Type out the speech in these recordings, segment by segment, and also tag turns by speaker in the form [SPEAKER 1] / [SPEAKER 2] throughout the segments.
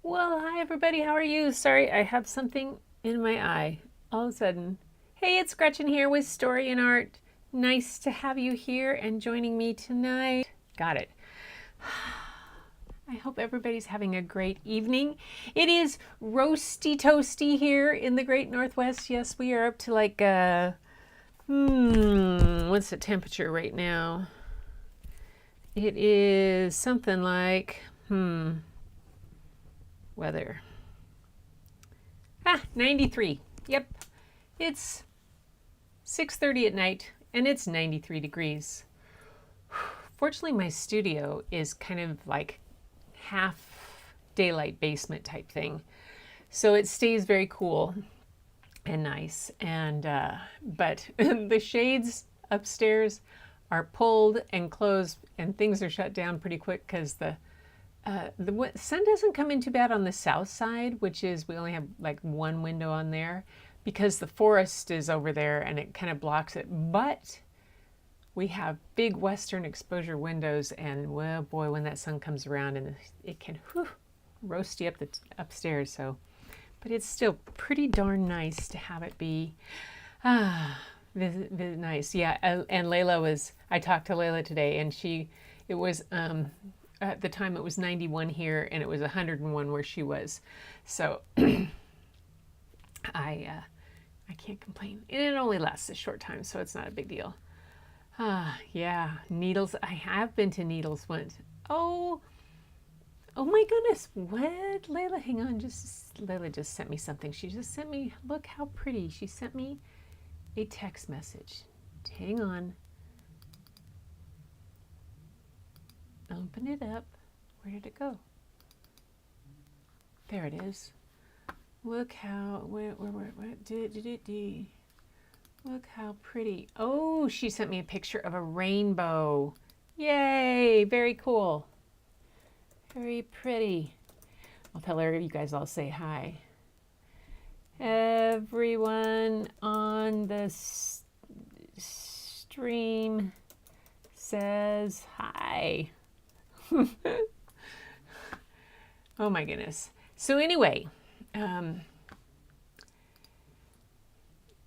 [SPEAKER 1] Well, hi everybody, how are you? Sorry, I have something in my eye all of a sudden. Hey, it's Gretchen here with Story and Art. Nice to have you here and joining me tonight. Got it. I hope everybody's having a great evening. It is roasty toasty here in the great Northwest. Yes, we are up to like, what's the temperature right now? It is something like, weather. 93. Yep. It's 6:30 at night and it's 93 degrees. Fortunately, my studio is kind of like half daylight basement type thing. So it stays very cool and nice. And but the shades upstairs are pulled and closed and things are shut down pretty quick because the sun doesn't come in too bad on the south side, which is we only have like one window on there because the forest is over there and it kind of blocks it. But we have big western exposure windows, and well, boy, when that sun comes around, and it can roast you up upstairs. So, but it's still pretty darn nice to have it be nice. Yeah, and Layla was. I talked to Layla today, and it was. At the time it was 91 here and it was 101 where she was. So I can't complain. And it only lasts a short time, so it's not a big deal. Yeah, Needles. I have been to Needles once. Oh, oh my goodness. What? Layla, hang on. Layla just sent me something. She just sent me, look how pretty. She sent me a text message. Hang on. Open it up. Where did it go? There it is. Look how, where look how pretty. Oh, she sent me a picture of a rainbow. Yay, very cool. Very pretty. I'll tell her you guys all say hi. Everyone on the stream says hi. Oh my goodness. So anyway,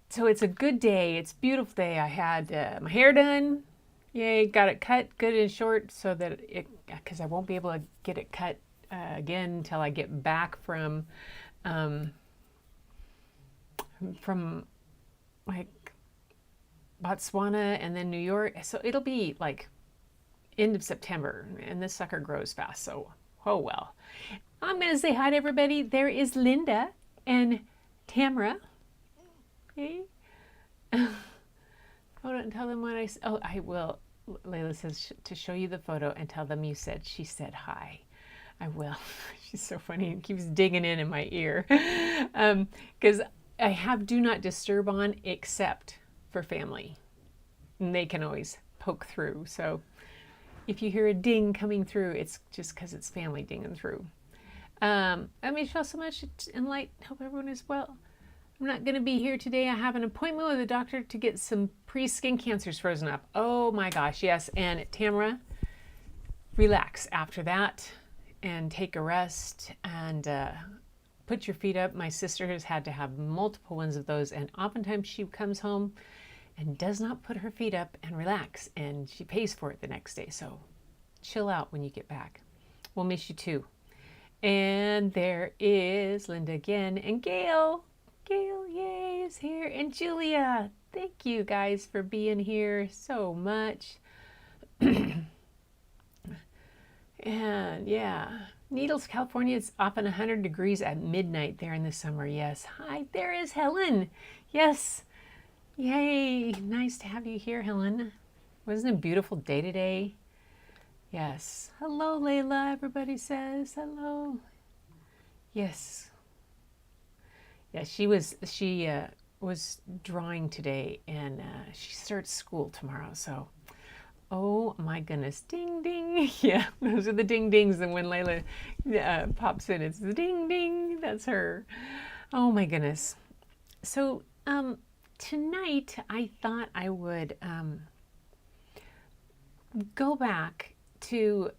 [SPEAKER 1] so it's a good day. It's a beautiful day. I had my hair done. Yay, got it cut good and short so that because I won't be able to get it cut again until I get back from like Botswana and then New York. So it'll be like end of September, and this sucker grows fast, so oh well. I'm going to say hi to everybody. There is Linda and Tamara. Hey. Hold on and tell them what oh, I will. Layla says to show you the photo and tell them you said she said hi. I will. She's so funny and keeps digging in my ear. Because I have do not disturb on except for family. And they can always poke through. So if you hear a ding coming through, it's just because it's family dinging through. I may feel so much in light. Hope everyone is well. I'm not going to be here today. I have an appointment with a doctor to get some pre-skin cancers frozen up. Oh my gosh, yes. And Tamara, relax after that and take a rest and put your feet up. My sister has had to have multiple ones of those, and oftentimes she comes home and does not put her feet up and relax, and she pays for it the next day. So chill out when you get back. We'll miss you too. And there is Linda again, and Gail. Gail, yay, is here. And Julia, thank you guys for being here so much. And yeah, Needles, California is often 100 degrees at midnight there in the summer. Yes. Hi, there is Helen. Yes. Yay, nice to have you here, Helen. Wasn't it a beautiful day today? Yes. Hello, Layla, everybody says. Hello. Yes. Yeah, she was drawing today, and she starts school tomorrow, so oh my goodness, ding ding. Yeah, those are the ding dings, and when Layla pops in, it's the ding ding. That's her. Oh my goodness. So tonight I thought I would go back to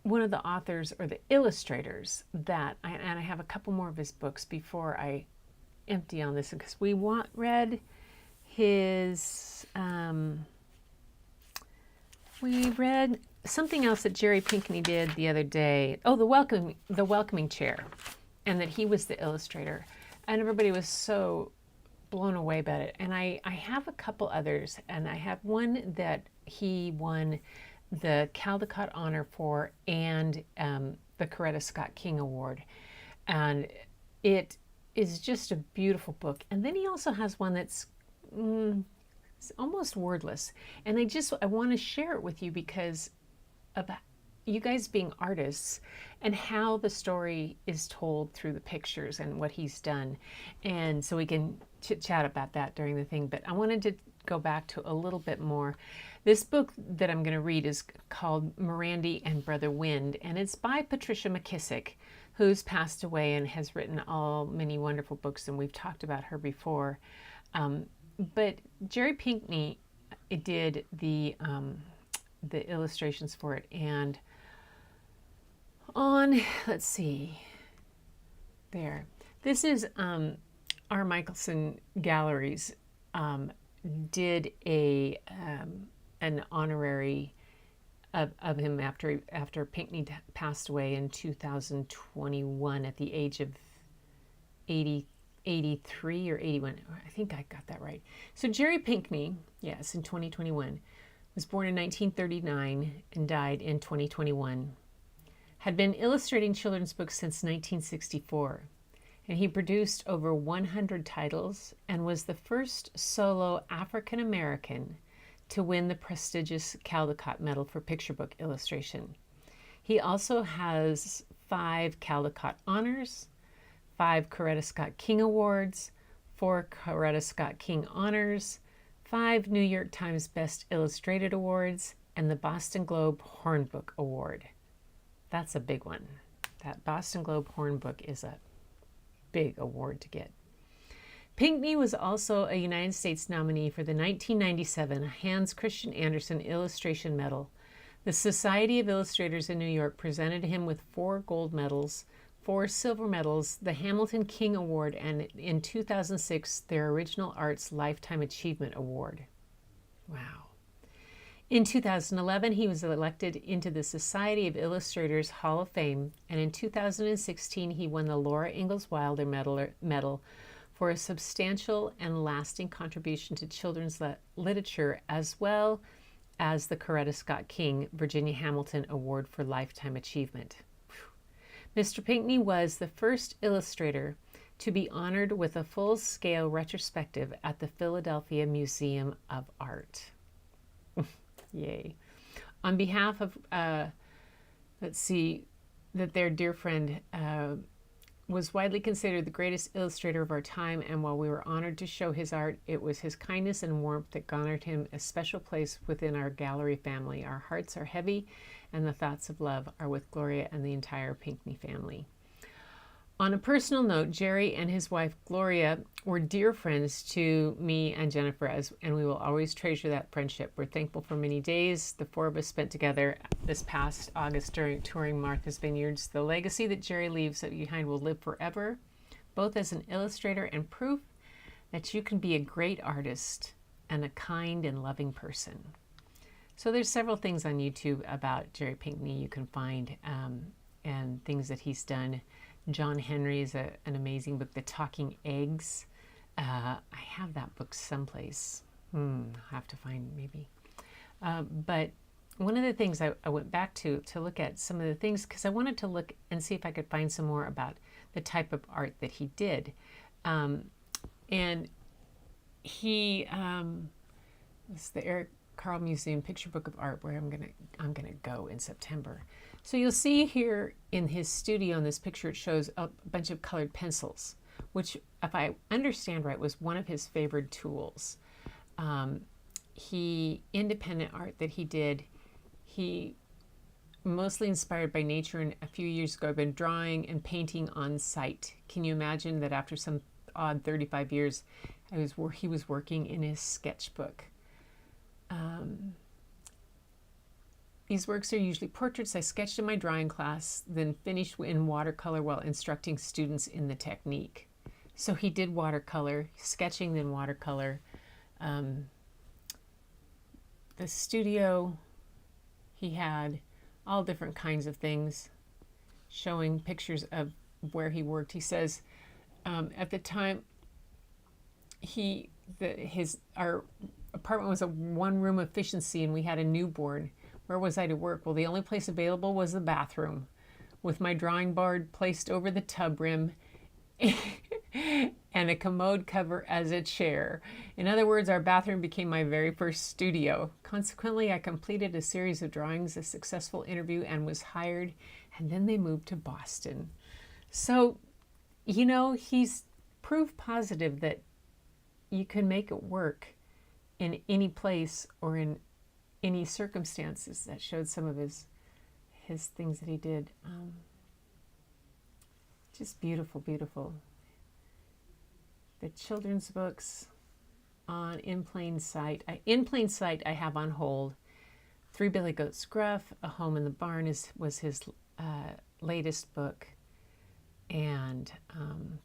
[SPEAKER 1] one of the authors or the illustrators and I have a couple more of his books before I empty on this, because we read his, we read something else that Jerry Pinkney did the other day. Oh, the welcoming chair, and that he was the illustrator, and everybody was so blown away about it. And I have a couple others, and I have one that he won the Caldecott Honor for, and the Coretta Scott King Award, and it is just a beautiful book. And then he also has one that's it's almost wordless, and I want to share it with you because of you guys being artists and how the story is told through the pictures and what he's done. And so we can chit chat about that during the thing, but I wanted to go back to a little bit more. This book that I'm going to read is called Morandi and Brother Wind, and it's by Patricia McKissick, who's passed away and has written many wonderful books, and we've talked about her before. But Jerry Pinkney did the illustrations for it, and let's see, there. This is R. Michelson Galleries did an honorary of him after Pinkney passed away in 2021 at the age of 83 or 81. I think I got that right. So Jerry Pinkney, yes, in 2021, was born in 1939 and died in 2021. Had been illustrating children's books since 1964. And he produced over 100 titles and was the first solo African American to win the prestigious Caldecott Medal for picture book illustration. He also has 5 Caldecott Honors, 5 Coretta Scott King Awards, 4 Coretta Scott King Honors, 5 New York Times Best Illustrated Awards, and the Boston Globe Horn Book Award. That's a big one. That Boston Globe Horn Book is a big award to get. Pinkney was also a United States nominee for the 1997 Hans Christian Andersen Illustration Medal. The Society of Illustrators in New York presented him with 4 gold medals, 4 silver medals, the Hamilton King Award, and in 2006, their Original Arts Lifetime Achievement Award. Wow. In 2011, he was elected into the Society of Illustrators Hall of Fame, and in 2016, he won the Laura Ingalls Wilder Medal for a substantial and lasting contribution to children's literature, as well as the Coretta Scott King Virginia Hamilton Award for Lifetime Achievement. Mr. Pinkney was the first illustrator to be honored with a full-scale retrospective at the Philadelphia Museum of Art. Yay. On behalf of, let's see, that their dear friend was widely considered the greatest illustrator of our time, and while we were honored to show his art, it was his kindness and warmth that garnered him a special place within our gallery family. Our hearts are heavy, and the thoughts of love are with Gloria and the entire Pinkney family. On a personal note, Jerry and his wife Gloria were dear friends to me and Jennifer, and we will always treasure that friendship. We're thankful for many days the 4 of us spent together this past August during touring Martha's Vineyards. The legacy that Jerry leaves behind will live forever, both as an illustrator and proof that you can be a great artist and a kind and loving person. So there's several things on YouTube about Jerry Pinkney you can find, and things that he's done. John Henry is an amazing book, The Talking Eggs. I have that book someplace. I'll have to find maybe. But one of the things I went back to look at some of the things, because I wanted to look and see if I could find some more about the type of art that he did. And he, it's the Eric Carle Museum Picture Book of Art, where I'm gonna go in September. So you'll see here in his studio in this picture, it shows a bunch of colored pencils, which, if I understand right, was one of his favorite tools. Independent art that he did, he mostly inspired by nature, and a few years ago I've been drawing and painting on site. Can you imagine that after some odd 35 years, he was working in his sketchbook? These works are usually portraits I sketched in my drawing class, then finished in watercolor while instructing students in the technique. So he did watercolor, sketching, then watercolor. The studio, he had all different kinds of things, showing pictures of where he worked. He says at the time, our apartment was a one-room efficiency, and we had a newborn. Where was I to work? Well, the only place available was the bathroom, with my drawing board placed over the tub rim and a commode cover as a chair. In other words, our bathroom became my very first studio. Consequently, I completed a series of drawings, a successful interview, and was hired, and then they moved to Boston. So, you know, he's proof positive that you can make it work in any place or in any circumstances. That showed some of his things that he did. Just beautiful, beautiful. The children's books on In Plain Sight. In Plain Sight, I have on hold. Three Billy Goats Gruff, A Home in the Barn was his latest book. And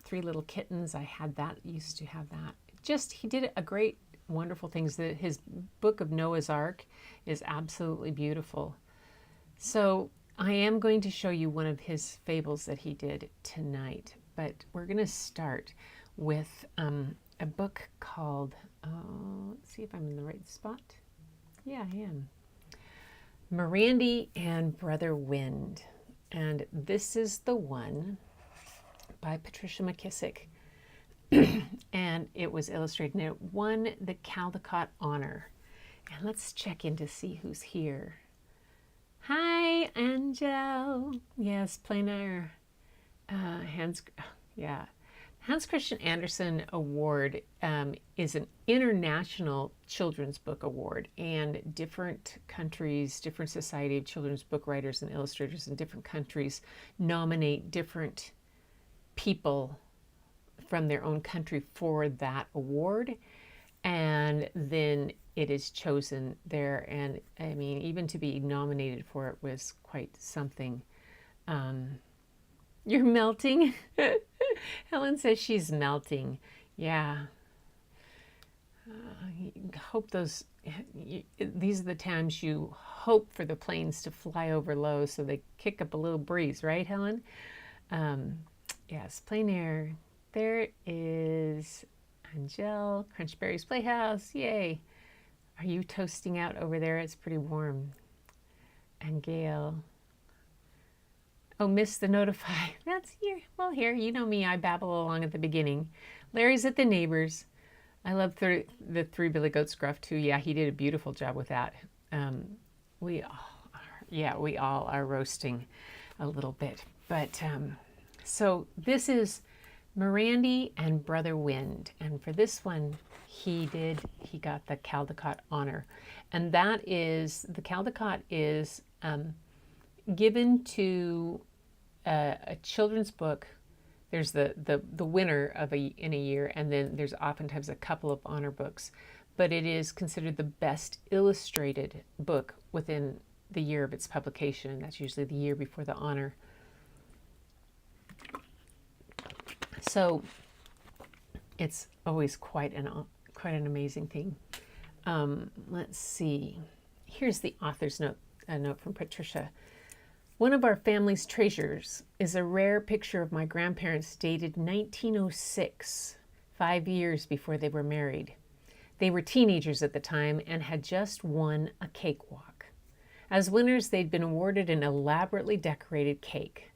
[SPEAKER 1] Three Little Kittens, I had that, used to have that. Just, he did a great, wonderful things. His book of Noah's Ark is absolutely beautiful. So I am going to show you one of his fables that he did tonight, but we're going to start with a book called, let's see if I'm in the right spot. Yeah, I am. Marandi and Brother Wind. And this is the one by Patricia McKissick. And it was illustrated, and it won the Caldecott honor. And let's check in to see who's here. Hi, Angel. Yes, plein air. Hans Christian Andersen Award is an international children's book award, and different countries, different Society of Children's Book Writers and Illustrators in different countries nominate different people from their own country for that award, and then it is chosen there. And I mean, even to be nominated for it was quite something. You're melting. Helen says she's melting. Yeah. Hope these are the times you hope for the planes to fly over low so they kick up a little breeze, right, Helen? Yes, plein air. There is Angel, Crunchberry's Playhouse. Yay. Are you toasting out over there? It's pretty warm. And Gail. Oh, missed the notify. That's here. Well, here, you know me. I babble along at the beginning. Larry's at the neighbors. I love the Three Billy Goats Gruff, too. Yeah, he did a beautiful job with that. We all are roasting a little bit. But so this is Morandi and Brother Wind. And for this one, he got the Caldecott honor. And that is, the Caldecott is given to a children's book. There's the winner in a year, and then there's oftentimes a couple of honor books. But it is considered the best illustrated book within the year of its publication, and that's usually the year before the honor. So it's always quite an amazing thing. Let's see. Here's the author's note, a note from Patricia. One of our family's treasures is a rare picture of my grandparents dated 1906, 5 years before they were married. They were teenagers at the time and had just won a cakewalk. As winners, they'd been awarded an elaborately decorated cake.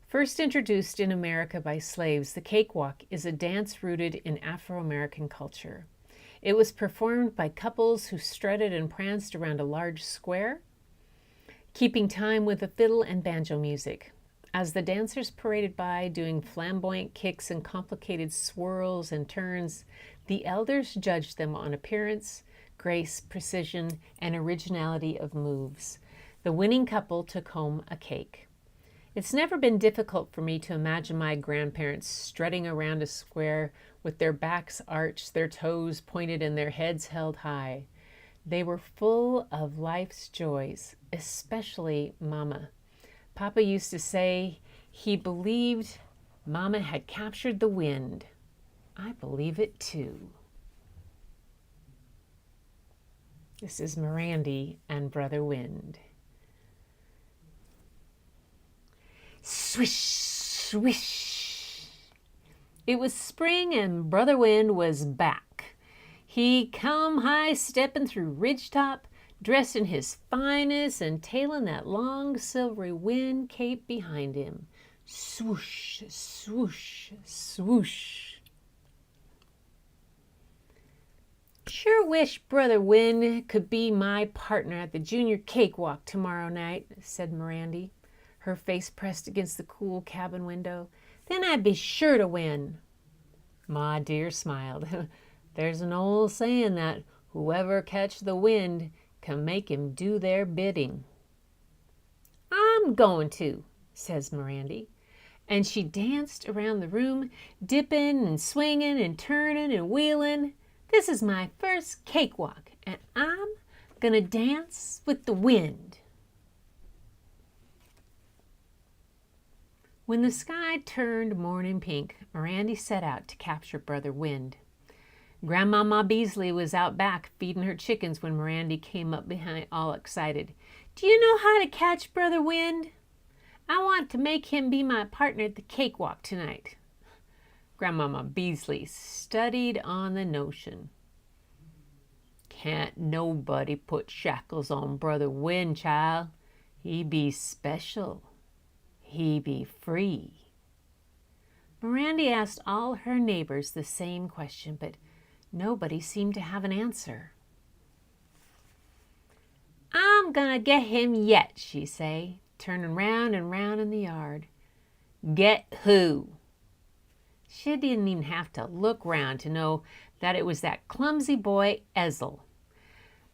[SPEAKER 1] First introduced in America by slaves, the cakewalk is a dance rooted in Afro-American culture. It was performed by couples who strutted and pranced around a large square, keeping time with the fiddle and banjo music. As the dancers paraded by, doing flamboyant kicks and complicated swirls and turns, the elders judged them on appearance, grace, precision, and originality of moves. The winning couple took home a cake. It's never been difficult for me to imagine my grandparents strutting around a square with their backs arched, their toes pointed, and their heads held high. They were full of life's joys, especially Mama. Papa used to say he believed Mama had captured the wind. I believe it too. This is Morandi and Brother Wind. Swish, swish. It was spring and Brother Wind was back. He come high stepping through ridgetop, dressed in his finest and tailing that long silvery wind cape behind him. Swoosh, swoosh, swoosh. Sure wish Brother Wind could be my partner at the junior cakewalk tomorrow night, said Marandi, her face pressed against the cool cabin window. Then I'd be sure to win. Ma dear smiled. There's an old saying that whoever catch the wind can make him do their bidding. I'm going to, says Marandi. And she danced around the room, dipping and swinging and turning and wheeling. This is my first cakewalk, and I'm gonna dance with the wind. When the sky turned morning pink, Marandi set out to capture Brother Wind. Grandmama Beasley was out back feeding her chickens when Marandi came up behind all excited. Do you know how to catch Brother Wind? I want to make him be my partner at the cakewalk tonight. Grandmama Beasley studied on the notion. Can't nobody put shackles on Brother Wind, child. He be special. He be free. Marandi asked all her neighbors the same question, but nobody seemed to have an answer. I'm gonna get him yet, she say, turning round and round in the yard. Get who? She didn't even have to look round to know that it was that clumsy boy, Ezel.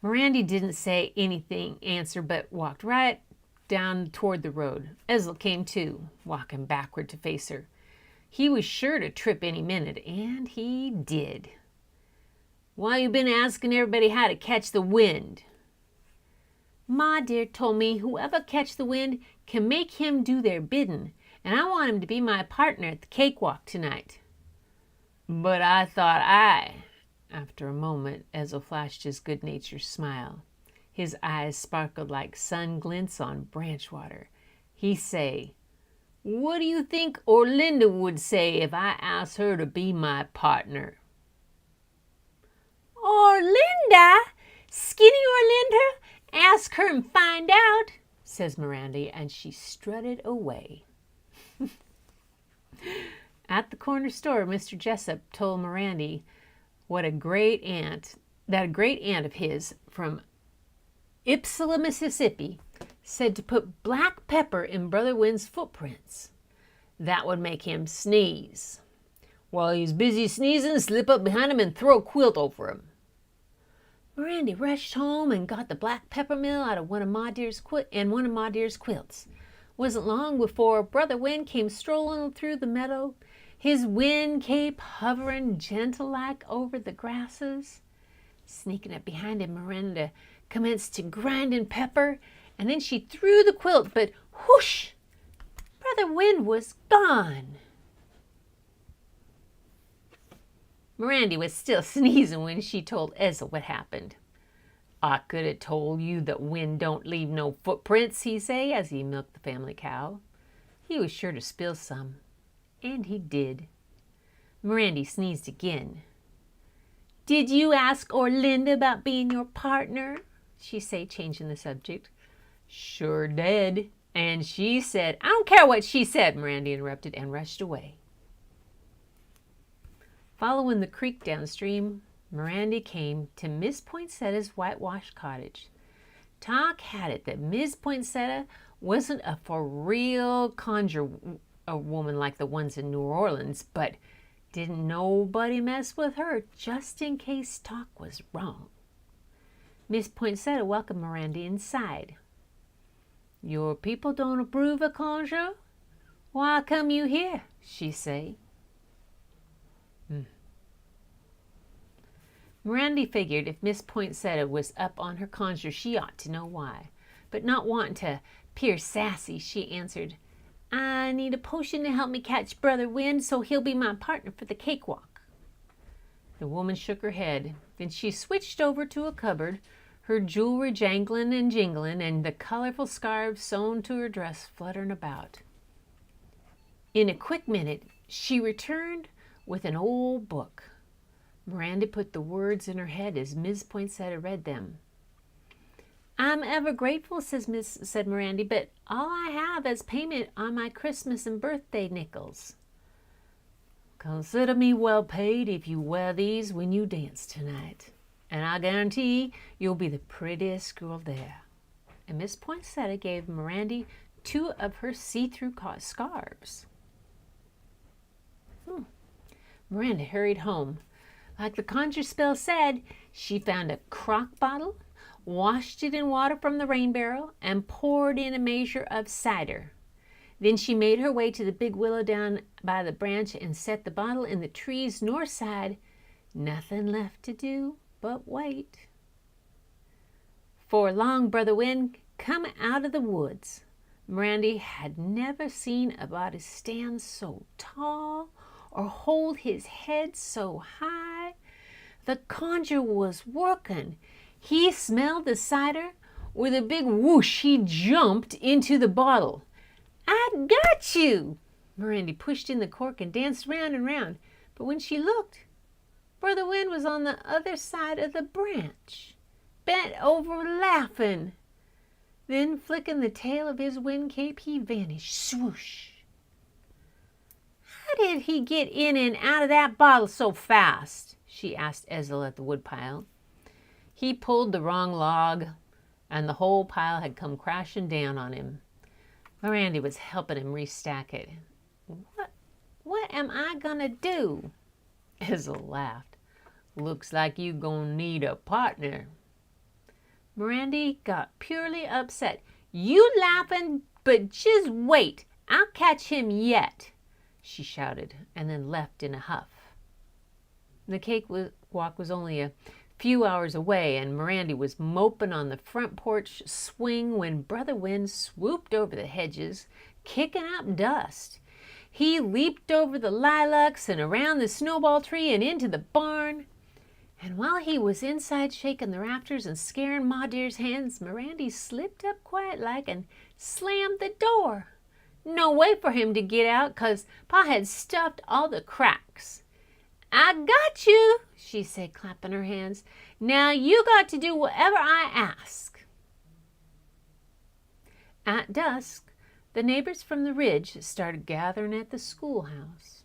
[SPEAKER 1] Marandi didn't say anything answer, but walked right down toward the road. Ezel came too, walking backward to face her. He was sure to trip any minute, and he did. Why you been asking everybody how to catch the wind? Ma dear told me whoever catch the wind can make him do their bidding, and I want him to be my partner at the cakewalk tonight. But I thought After a moment, Ezel flashed his good-natured smile. His eyes sparkled like sun glints on branch water. He say, what do you think Orlinda would say if I asked her to be my partner? Orlinda? Skinny Orlinda? Ask her and find out, says Morandi, and she strutted away. At the corner store, Mr. Jessup told Morandi that a great aunt of his from Ypsilanti, Mississippi, said to put black pepper in Brother Wind's footprints. That would make him sneeze. While he's busy sneezing, slip up behind him and throw a quilt over him. Morandi rushed home and got the black pepper mill out of one of Ma Dear's quilts. Wasn't long before Brother Wind came strolling through the meadow, his wind cape hovering gentle-like over the grasses. Sneaking up behind him, Miranda commenced to grind in pepper, and then she threw the quilt, but whoosh! Brother Wind was gone. Morandi was still sneezing when she told Ezel what happened. I could have told you that wind don't leave no footprints, he say, as he milked the family cow. He was sure to spill some, and he did. Morandi sneezed again. Did you ask Orlinda about being your partner? She say, changing the subject. Sure did. And she said, I don't care what she said, Morandi interrupted and rushed away. Following the creek downstream, Morandi came to Miss Poinsettia's whitewashed cottage. Talk had it that Miss Poinsettia wasn't a for real a woman like the ones in New Orleans, but didn't nobody mess with her just in case talk was wrong. Miss Poinsettia welcomed Morandi inside. Your people don't approve of conjure? Why come you here? She say. Morandi figured if Miss Poinsettia was up on her conjure, she ought to know why. But not wanting to appear sassy, she answered, I need a potion to help me catch Brother Wind so he'll be my partner for the cakewalk. The woman shook her head. Then she switched over to a cupboard, her jewelry jangling and jingling, and the colorful scarves sewn to her dress fluttering about. In a quick minute, she returned with an old book. Miranda put the words in her head as Miss Poinsettia read them. I'm ever grateful, said Marandi, but all I have is payment on my Christmas and birthday nickels. Consider me well paid if you wear these when you dance tonight, and I guarantee you'll be the prettiest girl there. And Miss Poinsettia gave Marandi 2 of her see-through scarves. Miranda hurried home. Like the conjure spell said, she found a crock bottle, washed it in water from the rain barrel, and poured in a measure of cider. Then she made her way to the big willow down by the branch and set the bottle in the tree's north side. Nothing left to do but wait. For long Brother Wind come out of the woods. Miranda had never seen a body stand so tall or hold his head so high. The conjure was working. He smelled the cider. With a big whoosh, he jumped into the bottle. I got you! Miranda pushed in the cork and danced round and round. But when she looked, Brother Wind was on the other side of the branch, bent over laughing. Then, flicking the tail of his wind cape, he vanished. Swoosh! How did he get in and out of that bottle so fast? She asked Ezel at the woodpile. He pulled the wrong log, and the whole pile had come crashing down on him. Miranda was helping him restack it. What am I gonna do? Ezel laughed. Looks like you gonna need a partner. Miranda got purely upset. You laughing, but just wait. I'll catch him yet, she shouted, and then left in a huff. The cakewalk was only a few hours away, and Miranda was moping on the front porch swing when Brother Wind swooped over the hedges, kicking up dust. He leaped over the lilacs and around the snowball tree and into the barn. And while he was inside shaking the rafters and scaring Ma Dear's hens, Miranda slipped up quiet-like and slammed the door. No way for him to get out, 'cause Pa had stuffed all the cracks. I got you, she said, clapping her hands. Now you got to do whatever I ask. At dusk, the neighbors from the ridge started gathering at the schoolhouse,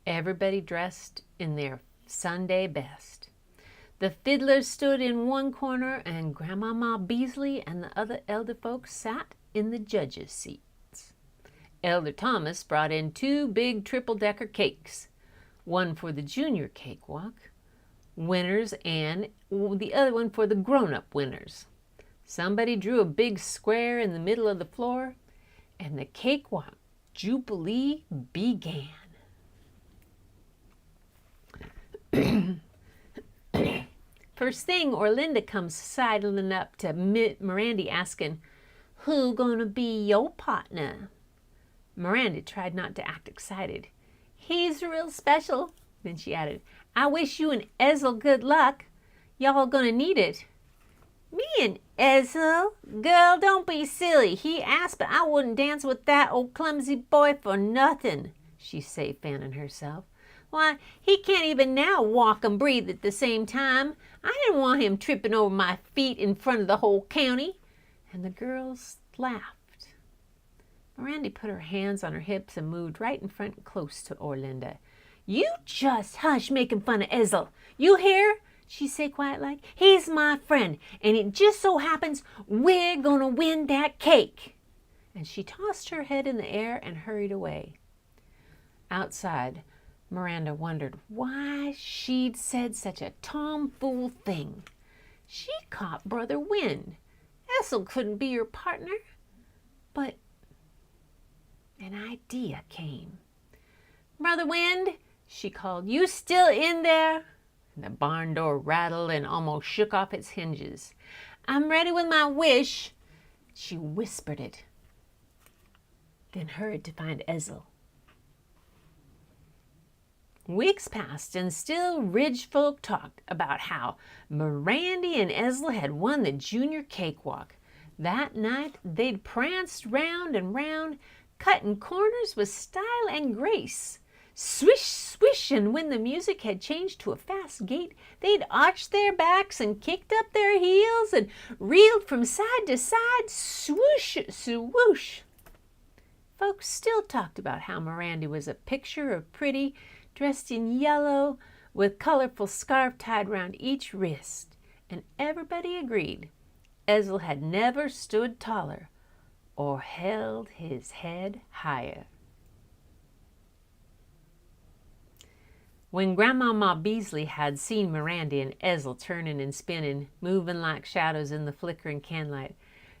[SPEAKER 1] everybody dressed in their Sunday best. The fiddlers stood in one corner, and Grandmama Beasley and the other elder folks sat in the judges' seats. Elder Thomas brought in 2 big triple-decker cakes, one for the junior cakewalk winners and the other one for the grown-up winners. Somebody drew a big square in the middle of the floor, and the cakewalk jubilee began. First thing, Orlinda comes sidling up to Miranda asking, Who gonna be your partner? Miranda tried not to act excited. He's real special. Then she added, I wish you and Ezel good luck. Y'all gonna need it. Me and Ezel? Girl, don't be silly. He asked, but I wouldn't dance with that old clumsy boy for nothing, she said, fanning herself. Why, he can't even now walk and breathe at the same time. I didn't want him tripping over my feet in front of the whole county. And the girls laughed. Miranda put her hands on her hips and moved right in front close to Orlinda. You just hush making fun of Ezel. You hear? She said quiet-like. He's my friend, and it just so happens we're gonna win that cake. And she tossed her head in the air and hurried away. Outside, Miranda wondered why she'd said such a tomfool thing. She caught Brother Wind. Ezel couldn't be her partner. But an idea came. Brother Wind, she called, you still in there? and the barn door rattled and almost shook off its hinges. "I'm ready with my wish." She whispered it, then hurried to find Ezel. Weeks passed, and still Ridge folk talked about how Morandi and Ezel had won the junior cakewalk. That night they'd pranced round and round, cutting corners with style and grace. Swish, swish, and when the music had changed to a fast gait, they'd arched their backs and kicked up their heels and reeled from side to side, swoosh, swoosh. Folks still talked about how Morandi was a picture of pretty, dressed in yellow, with colorful scarf tied round each wrist, and everybody agreed Ezel had never stood taller or held his head higher. When Grandmama Beasley had seen Morandi and Ezel turning and spinning, moving like shadows in the flickering candlelight,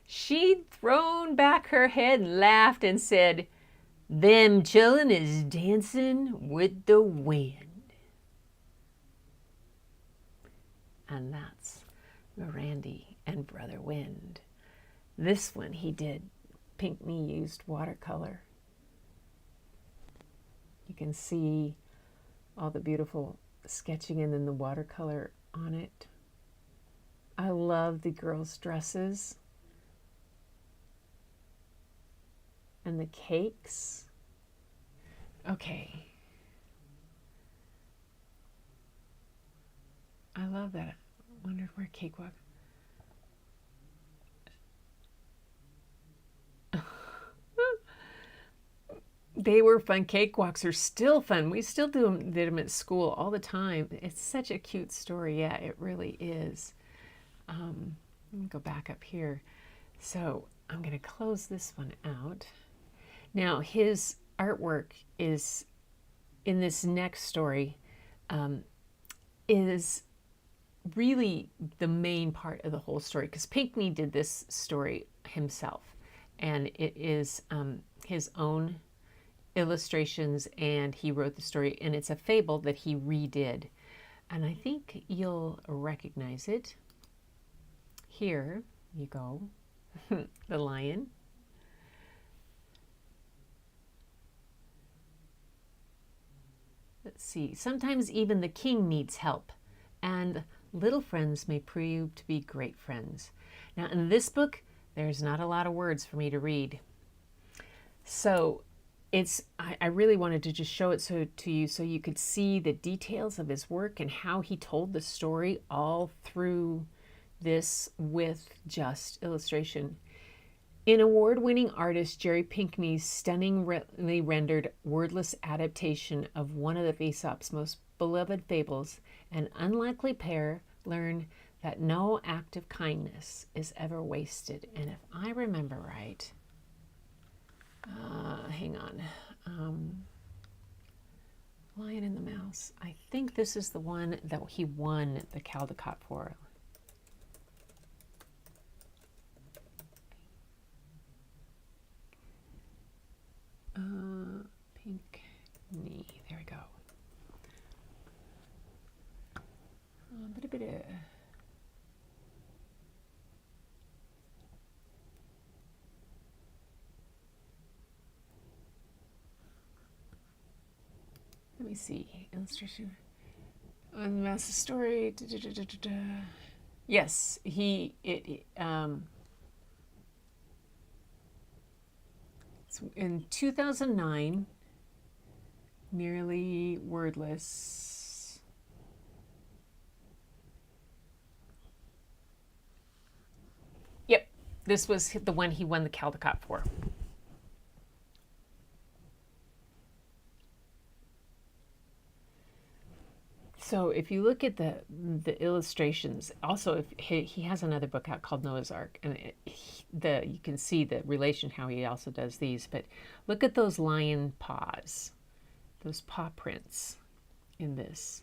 [SPEAKER 1] she'd thrown back her head and laughed and said, "Them chillun is dancing with the wind." And that's Morandi and Brother Wind. This one he did. Pinkney used watercolor. You can see all the beautiful sketching and then the watercolor on it. I love the girls' dresses and the cakes. Okay. I love that. I wonder where cakewalk. They were fun. Cakewalks are still fun. We still did them at school all the time. It's such a cute story. Yeah, it really is. Let me go back up here. So I'm going to close this one out. Now, his artwork is, in this next story, is really the main part of the whole story, because Pinkney did this story himself, and it is his own illustrations, and he wrote the story, and it's a fable that he redid, and I think you'll recognize it. Here you go. The lion. Let's see. Sometimes even the king needs help, and little friends may prove to be great friends. Now, in this book, there's not a lot of words for me to read. So I really wanted to just show it to you so you could see the details of his work and how he told the story all through this with just illustration. In award-winning artist Jerry Pinkney's stunningly rendered wordless adaptation of one of the Aesop's most beloved fables, an unlikely pair learn that no act of kindness is ever wasted. And if I remember right, hang on, Lion and the Mouse. I think this is the one that he won the Caldecott for. Pinkney. There we go. Let me see. Illustration. On the Mouse story. Yes, in 2009, Nearly Wordless. Yep, this was the one he won the Caldecott for. So if you look at the illustrations, also if he has another book out called Noah's Ark, and you can see the relation how he also does these. But look at those lion paws, those paw prints in this.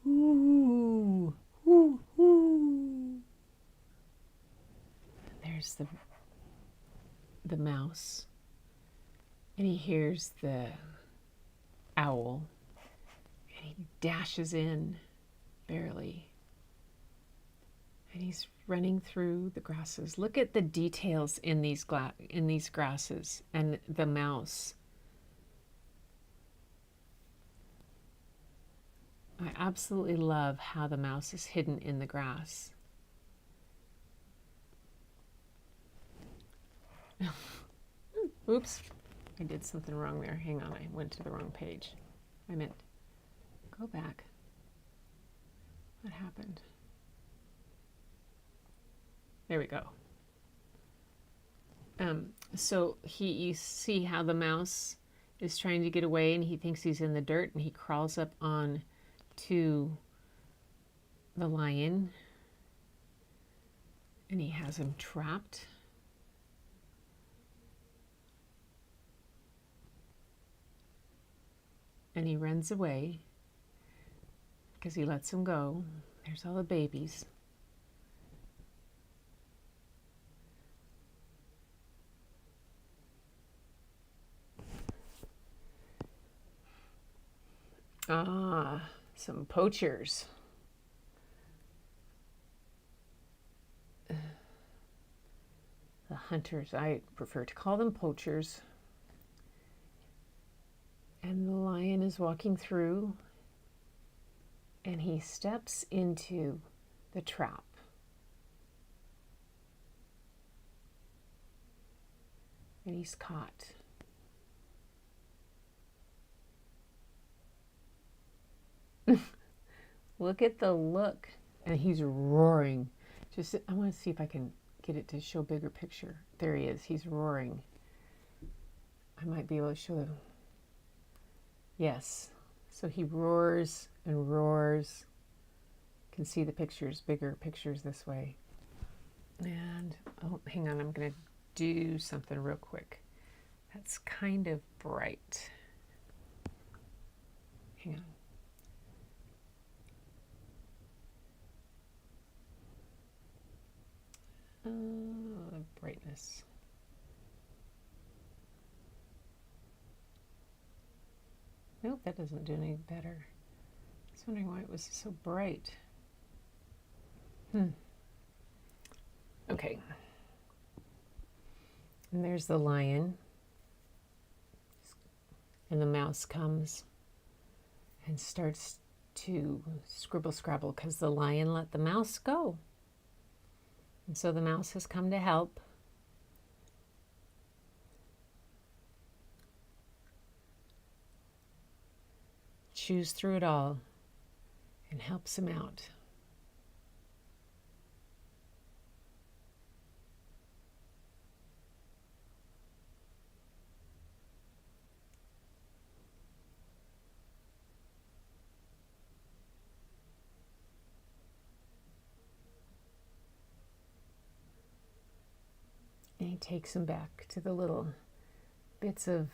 [SPEAKER 1] Ooh, ooh, ooh. There's the mouse, and he hears the owl. He dashes in barely. And he's running through the grasses. Look at the details in these grasses and the mouse. I absolutely love how the mouse is hidden in the grass. Oops, I did something wrong there. Hang on, I went to the wrong page. I meant go back. What happened? There we go. So you see how the mouse is trying to get away and he thinks he's in the dirt and he crawls up on to the lion and he has him trapped. And he runs away because he lets him go. There's all the babies. Ah, some poachers. The hunters, I prefer to call them poachers. And the lion is walking through and he steps into the trap. And he's caught. Look at the look. And he's roaring. I want to see if I can get it to show a bigger picture. There he is. He's roaring. I might be able to show them. Yes. So he roars and roars. You can see the pictures, bigger pictures this way. And, oh, hang on. I'm going to do something real quick. That's kind of bright. Hang on. Brightness. Nope, that doesn't do any better. I was wondering why it was so bright. Okay. And there's the lion. And the mouse comes and starts to scribble scrabble because the lion let the mouse go. And so the mouse has come to help. Chews through it all and helps him out. And he takes him back to the little bits of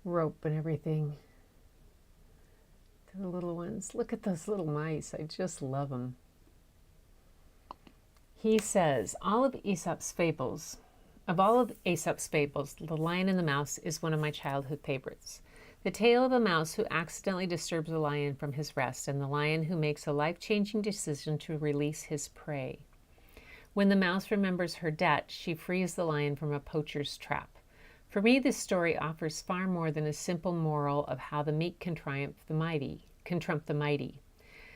[SPEAKER 1] rope and everything. To the little ones. Look at those little mice. I just love them. He says, of all of Aesop's fables, The Lion and the Mouse is one of my childhood favorites. The tale of a mouse who accidentally disturbs a lion from his rest and the lion who makes a life-changing decision to release his prey. When the mouse remembers her debt, she frees the lion from a poacher's trap. For me, this story offers far more than a simple moral of how the meek can trump the mighty.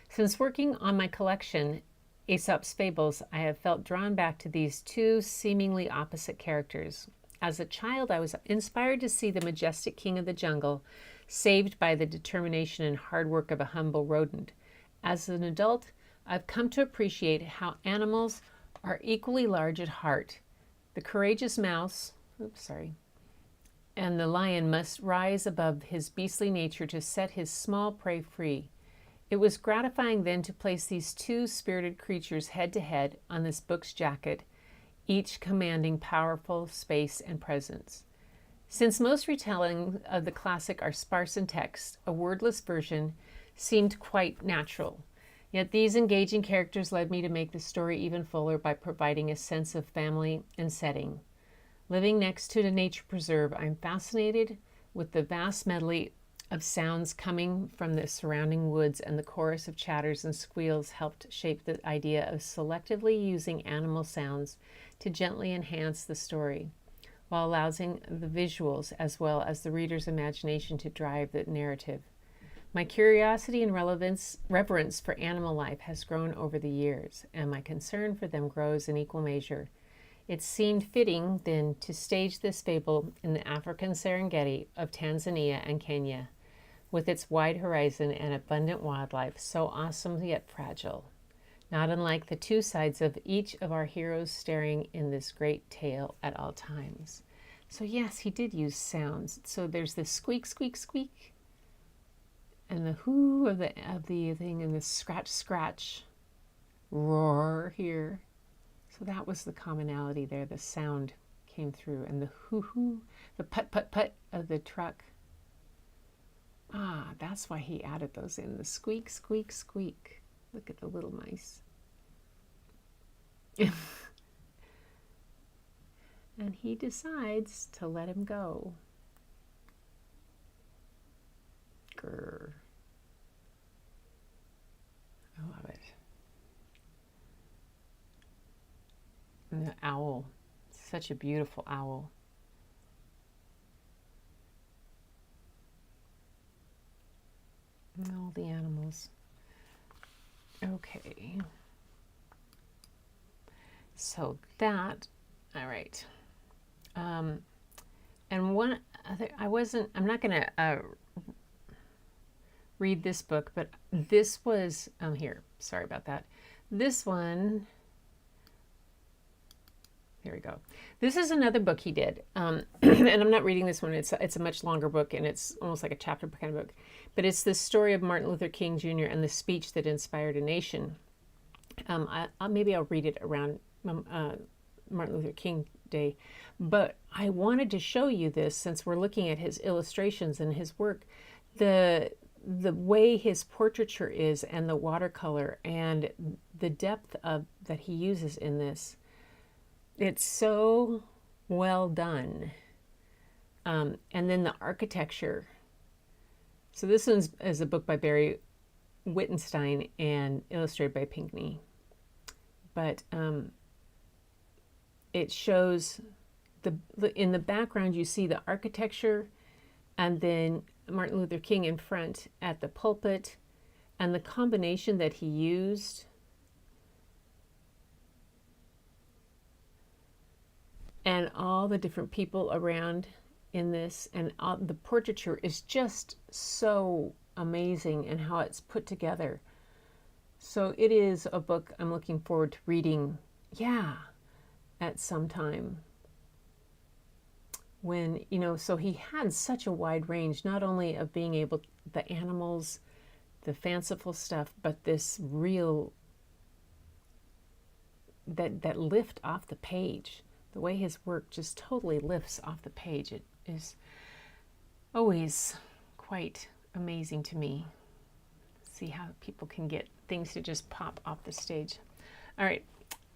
[SPEAKER 1] Since working on my collection, Aesop's Fables, I have felt drawn back to these two seemingly opposite characters. As a child, I was inspired to see the majestic king of the jungle saved by the determination and hard work of a humble rodent. As an adult, I've come to appreciate how animals are equally large at heart. The courageous mouse, and the lion must rise above his beastly nature to set his small prey free. It was gratifying then to place these two spirited creatures head to head on this book's jacket, each commanding powerful space and presence. Since most retellings of the classic are sparse in text, a wordless version seemed quite natural. Yet these engaging characters led me to make the story even fuller by providing a sense of family and setting. Living next to the nature preserve, I'm fascinated with the vast medley of sounds coming from the surrounding woods, and the chorus of chatters and squeals helped shape the idea of selectively using animal sounds to gently enhance the story, while allowing the visuals as well as the reader's imagination to drive the narrative. My curiosity and reverence for animal life has grown over the years, and my concern for them grows in equal measure. It seemed fitting, then, to stage this fable in the African Serengeti of Tanzania and Kenya, with its wide horizon and abundant wildlife, so awesome yet fragile, not unlike the two sides of each of our heroes staring in this great tale at all times. So yes, he did use sounds. So there's the squeak, squeak, squeak, and the whoo of the thing, and the scratch, scratch, roar here. So that was the commonality there. The sound came through, and the hoo hoo, the put put put of the truck. Ah, that's why he added those in. The squeak, squeak, squeak. Look at the little mice. And he decides to let him go. Grr. I love it. And the owl. Such a beautiful owl. And all the animals. Okay. So that, all right. And one other, I'm not going to read this book, but this was, here, sorry about that. This one, here we go. This is another book he did. And I'm not reading this one. It's a much longer book, and it's almost like a chapter kind of book. But it's the story of Martin Luther King Jr. and the speech that inspired a nation. Maybe I'll read it around Martin Luther King Day. But I wanted to show you this, since we're looking at his illustrations and his work, the way his portraiture is, and the watercolor, and the depth of that he uses in this. It's so well done. And then the architecture. So this is a book by Barry Wittenstein and illustrated by Pinkney. But it shows in the background you see the architecture, and then Martin Luther King in front at the pulpit, and the combination that he used. And all the different people around in this, and the portraiture is just so amazing, and how it's put together. So it is a book I'm looking forward to reading, at some time. When, so he had such a wide range, not only of being able, the animals, the fanciful stuff, but this real, that lift off the page. The way his work just totally lifts off the page. It is always quite amazing to me. See how people can get things to just pop off the stage. All right,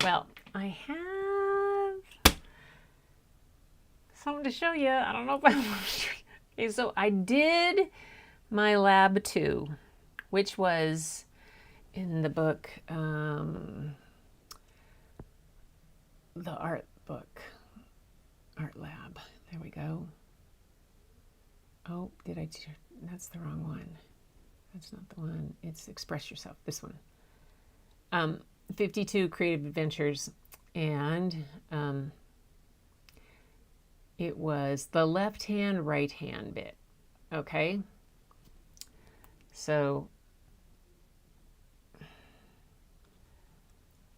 [SPEAKER 1] well, I have something to show you. I don't know if I want to show you. Okay, so I did my lab 2, which was in the book, the art book, art lab. There we go. Oh, that's the wrong one. That's not the one. It's Express Yourself, this one. 52 Creative Adventures, and it was the left hand, right hand bit. Okay. So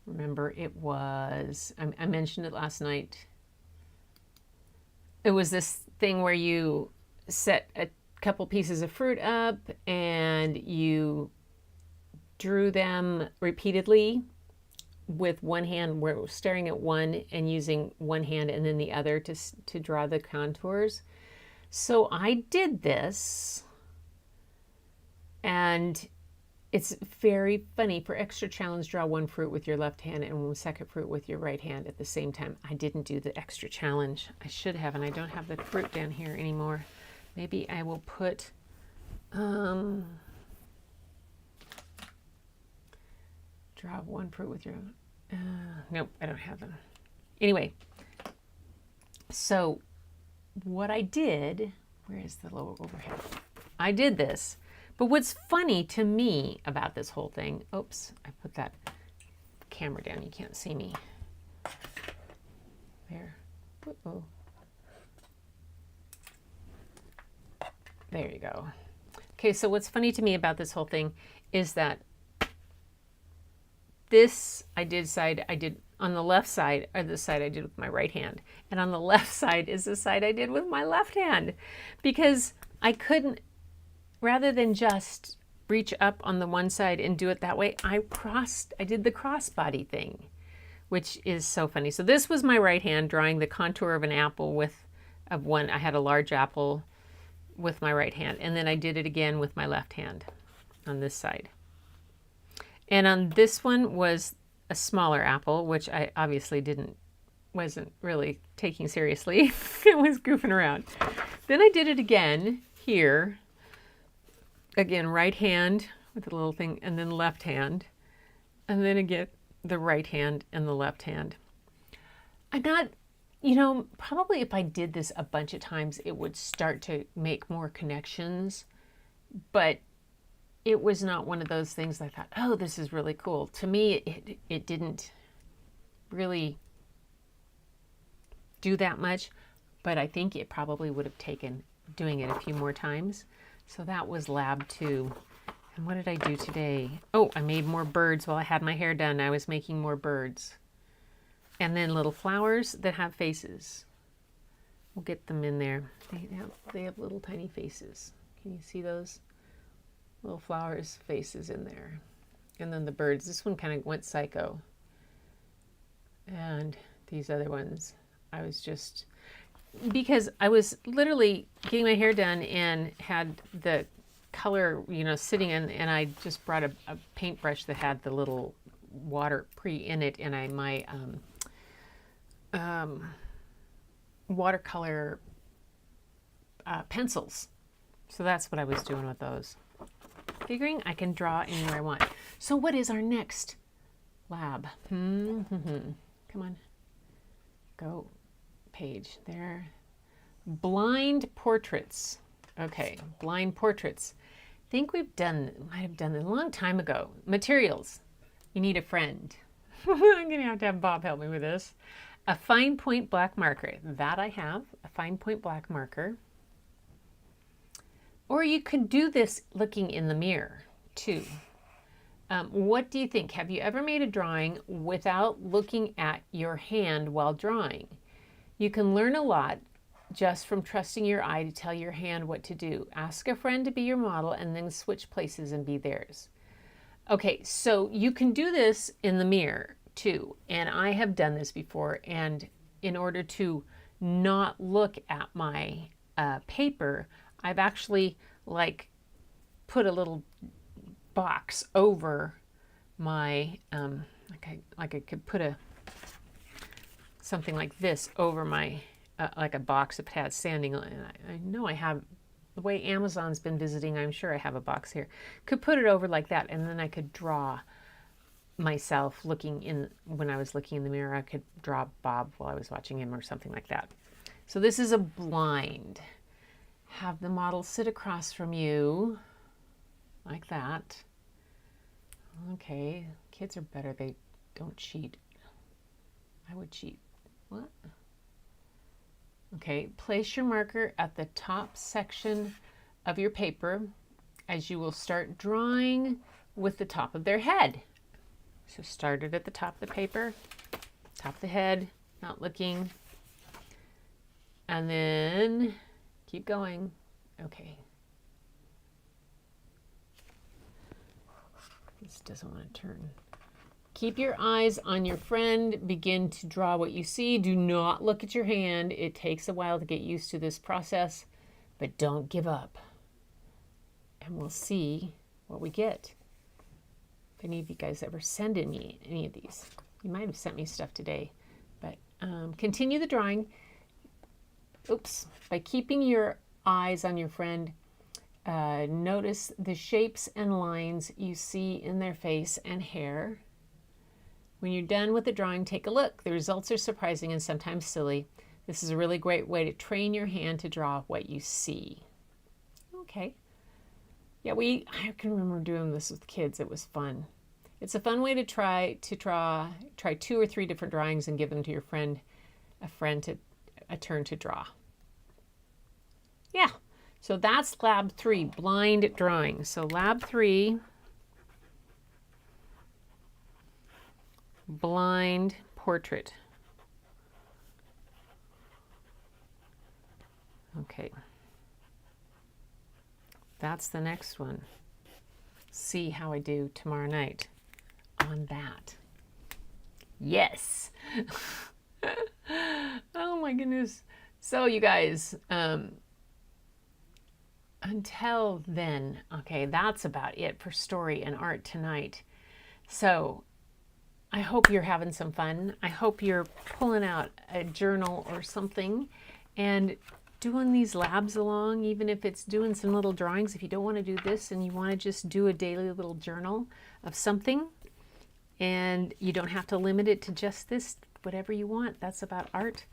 [SPEAKER 1] remember, it was, I mentioned it last night. It was this thing where you set a couple pieces of fruit up, and you drew them repeatedly with one hand. We're staring at one and using one hand and then the other to draw the contours. So I did this, and it's very funny. For extra challenge, draw one fruit with your left hand and one second fruit with your right hand at the same time. I didn't do the extra challenge. I should have, and I don't have the fruit down here anymore. Maybe I will put Draw one fruit with your, nope, I don't have them. Anyway, so what I did, where is the lower overhead? I did this, but what's funny to me about this whole thing, oops, I put that camera down, you can't see me. There, uh-oh. There you go. Okay, so what's funny to me about this whole thing is that this I did on the left side, or the side I did with my right hand. And on the left side is the side I did with my left hand. Because I couldn't, rather than just reach up on the one side and do it that way, I did the crossbody thing, which is so funny. So this was my right hand drawing the contour of an apple I had a large apple with my right hand. And then I did it again with my left hand on this side. And on this one was a smaller apple, which I obviously wasn't really taking seriously. It was goofing around. Then I did it again here. Again, right hand with the little thing, and then left hand. And then again, the right hand and the left hand. I'm not, probably if I did this a bunch of times, it would start to make more connections. But it was not one of those things I thought, oh, this is really cool. To me, it didn't really do that much, but I think it probably would have taken doing it a few more times. So that was lab 2. And what did I do today? Oh, I made more birds while I had my hair done. I was making more birds. And then little flowers that have faces. We'll get them in there. They have little tiny faces. Can you see those? Little flowers, faces in there. And then the birds. This one kind of went psycho. And these other ones, because I was literally getting my hair done and had the color, sitting in, and I just brought a paintbrush that had the little water in it, and my watercolor pencils. So that's what I was doing with those. Figuring I can draw anywhere I want. So what is our next lab? Come on. Go. Page. There. Blind portraits. Okay. Blind portraits. I think might have done it a long time ago. Materials. You need a friend. I'm going to have Bob help me with this. A fine point black marker. That I have. A fine point black marker. Or you could do this looking in the mirror, too. What do you think? Have you ever made a drawing without looking at your hand while drawing? You can learn a lot just from trusting your eye to tell your hand what to do. Ask a friend to be your model and then switch places and be theirs. Okay, so you can do this in the mirror, too. And I have done this before. And in order to not look at my paper, I've actually put a little box over my, like I could put something like this over my, like a box of pads standing on it. I know I have, the way Amazon's been visiting, I'm sure I have a box here. Could put it over like that, and then I could draw myself when I was looking in the mirror. I could draw Bob while I was watching him or something like that. So this is a blind. Have the model sit across from you, like that. Okay, kids are better. They don't cheat. I would cheat. What? Okay, place your marker at the top section of your paper as you will start drawing with the top of their head. So start it at the top of the paper, top of the head, not looking. And then keep going. Okay. This doesn't want to turn. Keep your eyes on your friend. Begin to draw what you see. Do not look at your hand. It takes a while to get used to this process, but don't give up. And we'll see what we get. If any of you guys ever send me any of these, you might have sent me stuff today, but continue the drawing. Oops. By keeping your eyes on your friend, Notice the shapes and lines you see in their face and hair. When you're done with the drawing, take a look. The results are surprising and sometimes silly. This is a really great way to train your hand to draw what you see. Okay. Yeah, I can remember doing this with kids. It was fun. It's a fun way to try 2 or 3 different drawings and give them to your friend, a turn to draw. Yeah. So that's lab 3, blind drawing. So lab 3, blind portrait. Okay. That's the next one. See how I do tomorrow night on that. Yes. Oh my goodness. So you guys, until then, okay, that's about it for story and art tonight. So I hope you're having some fun. I hope you're pulling out a journal or something and doing these labs along, even if it's doing some little drawings. If you don't want to do this and you want to just do a daily little journal of something, and you don't have to limit it to just this, whatever you want. That's about art.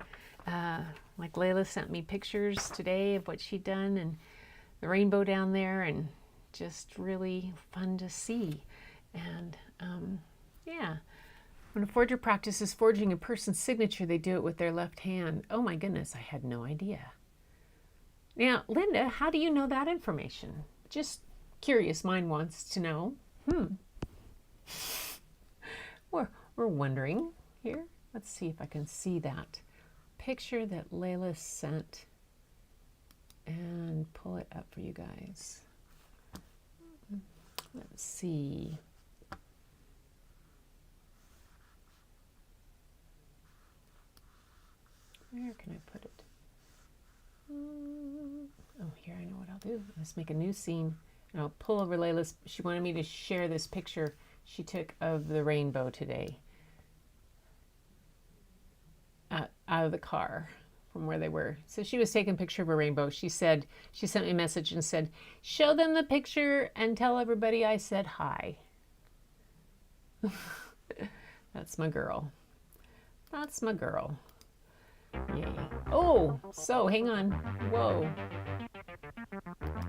[SPEAKER 1] Like Layla sent me pictures today of what she'd done and the rainbow down there, and just really fun to see. And yeah, when a forger practices forging a person's signature, they do it with their left hand. Oh my goodness, I had no idea. Now, Linda, how do you know that information? Just curious, mind wants to know. We're wondering here. Let's see if I can see that picture that Layla sent and pull it up for you guys. Let's see. Where can I put it? Oh, here, I know what I'll do. Let's make a new scene. And I'll pull over Layla's. She wanted me to share this picture she took of the rainbow today. Out of the car from where they were. So she was taking a picture of a rainbow. She sent me a message and said, show them the picture and tell everybody I said hi. That's my girl. That's my girl. Yay. Oh, so hang on. Whoa.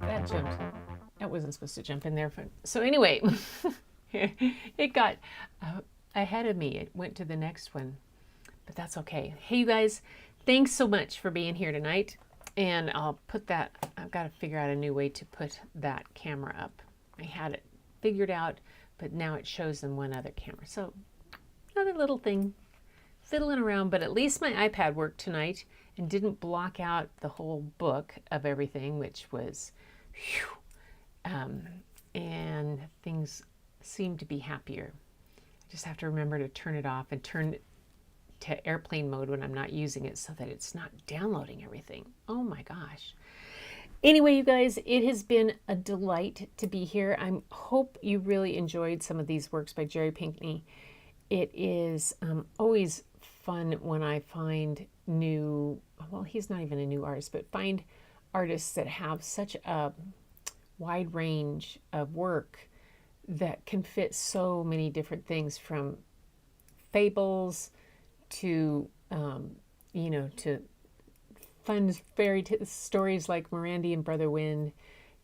[SPEAKER 1] That jumped. That wasn't supposed to jump in there. So anyway, it got ahead of me. It went to the next one. But that's okay. Hey, you guys, thanks so much for being here tonight. And I'll put that, I've got to figure out a new way to put that camera up. I had it figured out, but now it shows in one other camera. So another little thing, fiddling around, but at least my iPad worked tonight and didn't block out the whole book of everything, which was, whew, and things seem to be happier. I just have to remember to turn it off and turn it to airplane mode when I'm not using it so that it's not downloading everything. Oh my gosh. Anyway, you guys, it has been a delight to be here. I hope you really enjoyed some of these works by Jerry Pinkney. It is always fun when I find new, well, he's not even a new artist, but find artists that have such a wide range of work that can fit so many different things, from fables to, to fun fairy stories like Morandi and Brother Wind,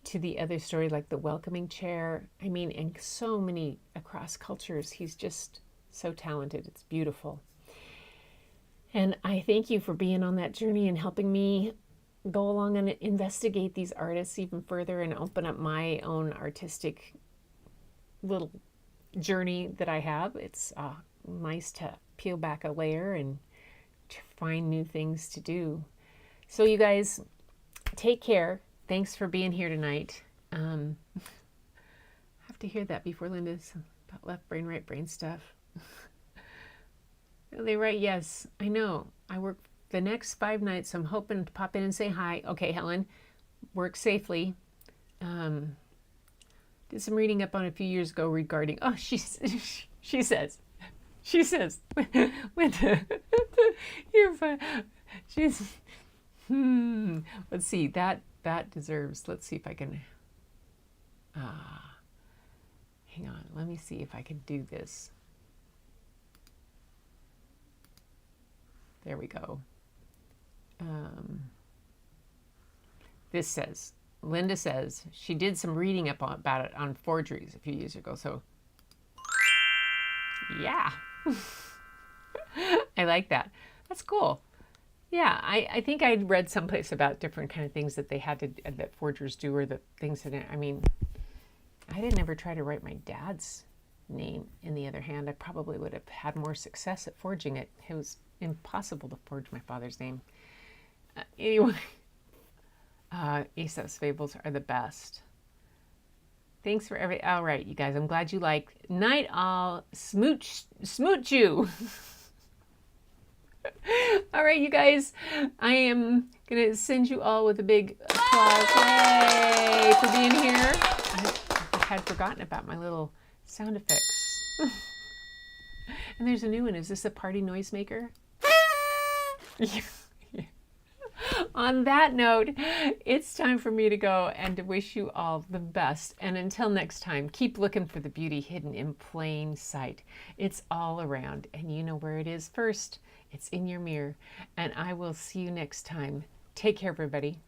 [SPEAKER 1] to the other story like The Welcoming Chair. I mean, and so many across cultures. He's just so talented. It's beautiful. And I thank you for being on that journey and helping me go along and investigate these artists even further and open up my own artistic little journey that I have. It's nice to peel back a layer and to find new things to do. So you guys, take care. Thanks for being here tonight. I have to hear that before Linda's about left brain, right brain stuff. They write, yes, I know. I work the next 5 nights. I'm hoping to pop in and say hi. Okay, Helen, work safely. Did some reading up on a few years ago regarding, oh, she says, Linda, you're fine. She's, let's see, that deserves, let's see if I can Hang on, let me see if I can do this. There we go. This says, Linda says she did some reading about it on forgeries a few years ago. So yeah, I like that. That's cool. Yeah, I think I'd read someplace about different kind of things that they had to, that forgers do, or the things that, I mean, I didn't ever try to write my dad's name. In the other hand, I probably would have had more success at forging it. It was impossible to forge my father's name. Anyway, Aesop's fables are the best. Thanks for all right, you guys, I'm glad you liked. Night all. Smooch you. All right, you guys, I am going to send you all with a big applause. Yay for being here. I had forgotten about my little sound effects. And there's a new one. Is this a party noisemaker? Yeah. On that note, it's time for me to go and to wish you all the best. And until next time, keep looking for the beauty hidden in plain sight. It's all around, and you know where it is first. It's in your mirror. And I will see you next time. Take care, everybody.